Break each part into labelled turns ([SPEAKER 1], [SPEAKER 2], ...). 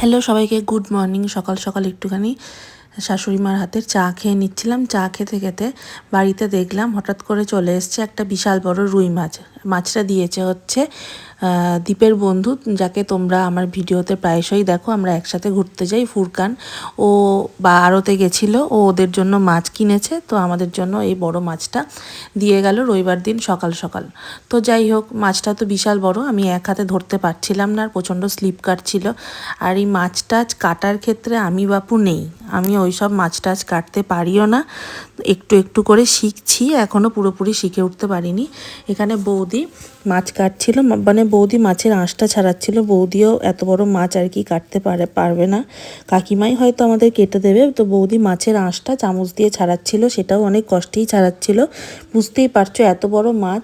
[SPEAKER 1] Hello সবাইকে, good morning. সকাল সকাল একটুখানি শাশুড়ি মার হাতের চা খেয়ে নিচ্ছিলাম। চা খেতে খেতে বাড়িতে দেখলাম হঠাৎ করে চলে এসছে একটা বিশাল বড় রুই মাছ। মাছটা দিয়েছে হচ্ছে দীপের বন্ধু, যাকে তোমরা আমার ভিডিওতে প্রায়শই দেখো। আমরা একসাথে ঘুরতে যাই, ফুরকান। ও বা আড়তে গেছিলো, ও ওদের জন্য মাছ কিনেছে, তো আমাদের জন্য এই বড় মাছটা দিয়ে গেল রবিবার দিন সকাল সকাল। তো যাই হোক, মাছটা তো বিশাল বড়, আমি এক হাতে ধরতে পারছিলাম না, আর প্রচণ্ড স্লিপ কাটছিল। আর এই মাছ টাছ কাটার ক্ষেত্রে আমি বাপু নেই, আমি ওই সব মাছ টাছ কাটতে পারিও না। একটু একটু করে শিখছি, এখনও পুরোপুরি শিখে উঠতে পারিনি। এখানে বৌদি মাছ কাটছিল, মানে বৌদি মাছের আঁশটা ছাড়াচ্ছিল। বৌদিও এত বড় মাছ আর কি কাটতে পারবে না, কাকিমাই হয়তো আমাদের কেটে দেবে। তো বৌদি মাছের আঁশটা চামচ দিয়ে ছাড়াচ্ছিল, সেটাও অনেক কষ্টেই ছাড়াচ্ছিল। বুঝতেই পারছো এত বড় মাছ,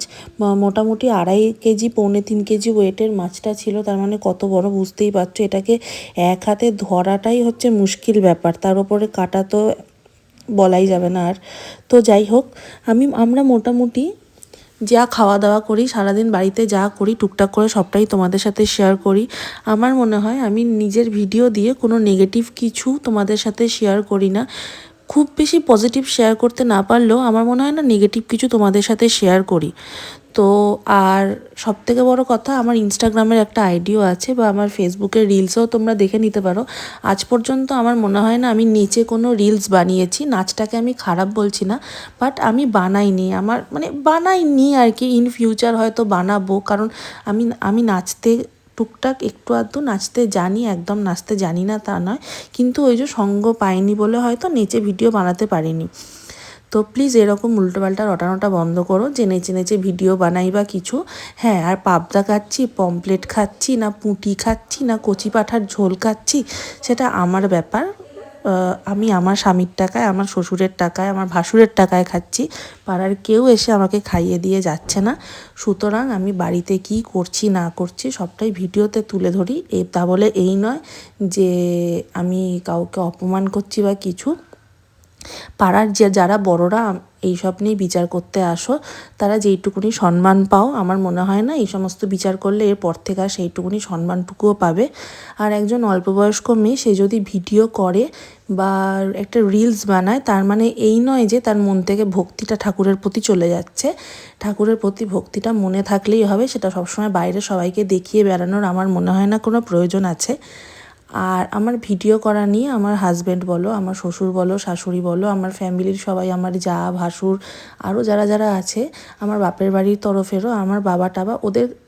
[SPEAKER 1] মোটামুটি 2.5 কেজি 3.25 কেজি ওয়েটের মাছটা ছিল, তার মানে কত বড় বুঝতেই পারছো। এটাকে এক হাতে ধরাটাই হচ্ছে মুশকিল ব্যাপার, তার উপরে কাটা তো বলাই যাবে না আর। তো যাই হোক, আমরা মোটামুটি যা খাওয়া দাওয়া করি সারাদিন, বাড়িতে যা করি টুকটাক করে সবটাই তোমাদের সাথে শেয়ার করি। আমার মনে হয় আমি নিজের ভিডিও দিয়ে কোনো নেগেটিভ কিছু তোমাদের সাথে শেয়ার করি না। খুব বেশি পজিটিভ শেয়ার করতে না পারলেও আমার মনে হয় না নেগেটিভ কিছু তোমাদের সাথে শেয়ার করি। তো আর সবথেকে বড় কথা, আমার ইনস্টাগ্রামের একটা আইডিও আছে, বা আমার ফেসবুকের রিলসও তোমরা দেখে নিতে পারো। আজ পর্যন্ত আমার মনে হয় না আমি নিচে কোনো রিলস বানিয়েছি। নাচটাকে আমি খারাপ বলছি না, বাট আমি বানাইনি, আমার মানে বানাইনি আর কি। ইন ফিউচার হয়তো বানাবো, কারণ আমি নাচতে টুকটাক একটু আধটু নাচতে জানি, একদম নাচতে জানি না তা নয়, কিন্তু ওই যে সঙ্গ পাইনি বলে হয়তো নেচে ভিডিও বানাতে পারিনি। তো প্লিজ এরকম উল্টোপাল্টা রটানোটা বন্ধ করো যে নেচে নেচে ভিডিও বানাই বা কিছু। হ্যাঁ, আর পাবদা খাচ্ছি, পমপ্লেট খাচ্ছি, না পুঁটি খাচ্ছি, না কচি পাঁঠার ঝোল খাচ্ছি, সেটা আমার ব্যাপার। আমি আমার স্বামীর টাকায়, আমার শ্বশুরের টাকায়, আমার ভাসুরের টাকায় খাচ্ছি, পাড়ার কেউ এসে আমাকে খাইয়ে দিয়ে যাচ্ছে না। সুতরাং আমি বাড়িতে কি করছি না করছি সবটাই ভিডিওতে তুলে ধরি। তা বলে এই নয় যে আমি কাউকে অপমান করছি বা কিছু। পাড়ার যারা বড়রা এইসব নিয়ে বিচার করতে আসো, তারা যেইটুকুনি সম্মান পাও, আমার মনে হয় না এই সমস্ত বিচার করলে এরপর থেকে আর সেইটুকুনি সম্মানটুকুও পাবে। আর একজন অল্পবয়স্ক মেয়ে, সে যদি ভিডিও করে বা একটা রিলস বানায়, তার মানে এই নয় যে তার মন থেকে ভক্তিটা ঠাকুরের প্রতি চলে যাচ্ছে। ঠাকুরের প্রতি ভক্তিটা মনে থাকলেই হবে, সেটা সবসময় বাইরে সবাইকে দেখিয়ে বেড়ানোর আমার মনে হয় না কোনো প্রয়োজন আছে। আর আমার ভিডিও করা নিয়ে আমার হাজব্যান্ড বলো, আমার শ্বশুর বলো, শাশুড়ি বলো, আমার ফ্যামিলির সবাই, আমার যা ভাসুর, আরও যারা যারা আছে, আমার বাপের বাড়ির তরফেরও, আমার বাবা টাবা,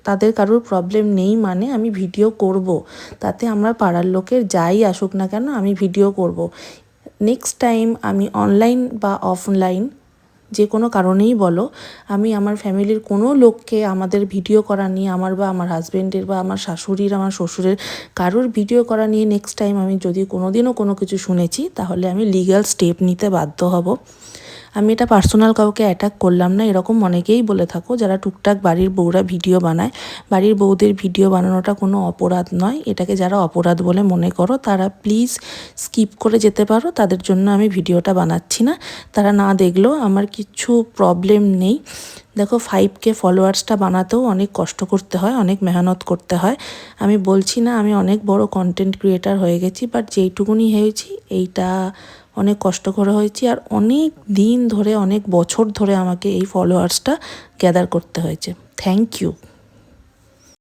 [SPEAKER 1] তাদের কারোর প্রবলেম নেই। মানে আমি ভিডিও করব, তাতে আমরা পাড়ার লোকের যাই আসুক না কেন আমি ভিডিও করব। নেক্সট টাইম আমি অনলাইন বা অফলাইন যে কোনো কারণেই বলো, আমি আমার ফ্যামিলির কোনো লোককে আমাদের ভিডিও করা নিয়ে, আমার বা আমার হাজব্যান্ডের বা আমার শাশুড়ির, আমার শ্বশুরের কারোর ভিডিও করা নিয়ে নেক্সট টাইম আমি যদি কোনো দিনও কোনো কিছু শুনেছি, তাহলে আমি লিগ্যাল স্টেপ নিতে বাধ্য হব। আমি এটা পার্সোনাল কাউকে অ্যাটাক করলাম না, এরকম অনেকেই বলে থাকো যারা টুকটাক বাড়ির বউরা ভিডিও বানায়। বাড়ির বউদের ভিডিও বানানোটা কোনো অপরাধ নয়, এটাকে যারা অপরাধ বলে মনে করো তারা প্লিজ স্কিপ করে যেতে পারো, তাদের জন্য আমি ভিডিওটা বানাচ্ছি না। তারা না দেখলেও আমার কিছু প্রবলেম নেই। দেখো, 5K ফলোয়ার্সটা বানাতেও অনেক কষ্ট করতে হয়, অনেক মেহনত করতে হয়। আমি বলছি না আমি অনেক বড় কন্টেন্ট ক্রিয়েটার হয়ে গেছি, বাট যেইটুকুনি হয়েছি এইটা অনেক কষ্ট করে হয়েছি। আর অনেক দিন ধরে, অনেক বছর ধরে আমাকে এই ফলোয়ার্সটা গ্যাদার করতে হয়েছে। Thank you.